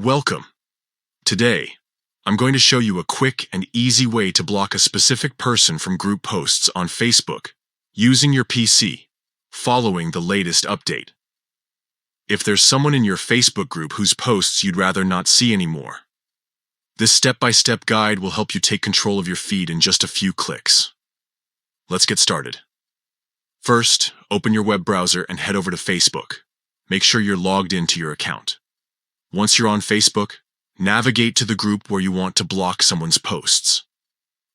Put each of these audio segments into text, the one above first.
Welcome. Today, I'm going to show you a quick and easy way to block a specific person from group posts on Facebook using your PC, following the latest update. If there's someone in your Facebook group whose posts you'd rather not see anymore, this step-by-step guide will help you take control of your feed in just a few clicks. Let's get started. First, open your web browser and head over to Facebook. Make sure you're logged into your account. Once you're on Facebook, navigate to the group where you want to block someone's posts.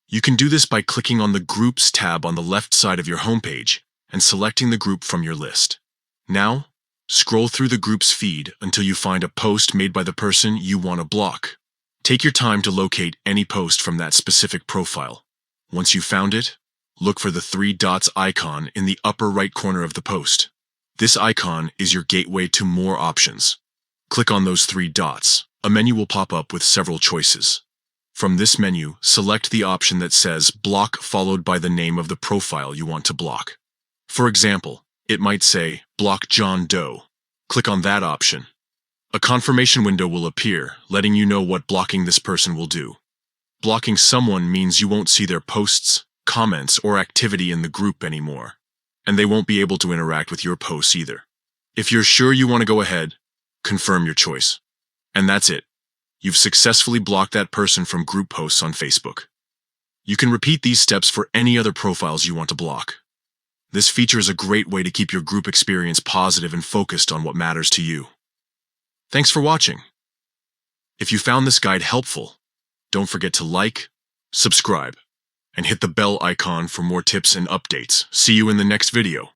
You can do this by clicking on the Groups tab on the left side of your homepage and selecting the group from your list. Now, scroll through the group's feed until you find a post made by the person you want to block. Take your time to locate any post from that specific profile. Once you've found it, look for the three dots icon in the upper right corner of the post. This icon is your gateway to more options. Click on those three dots. A menu will pop up with several choices. From this menu, select the option that says Block followed by the name of the profile you want to block. For example, it might say Block John Doe. Click on that option. A confirmation window will appear, letting you know what blocking this person will do. Blocking someone means you won't see their posts, comments, or activity in the group anymore, and they won't be able to interact with your posts either. If you're sure you want to go ahead, confirm your choice. And that's it. You've successfully blocked that person from group posts on Facebook. You can repeat these steps for any other profiles you want to block. This feature is a great way to keep your group experience positive and focused on what matters to you. Thanks for watching. If you found this guide helpful, don't forget to like, subscribe, and hit the bell icon for more tips and updates. See you in the next video.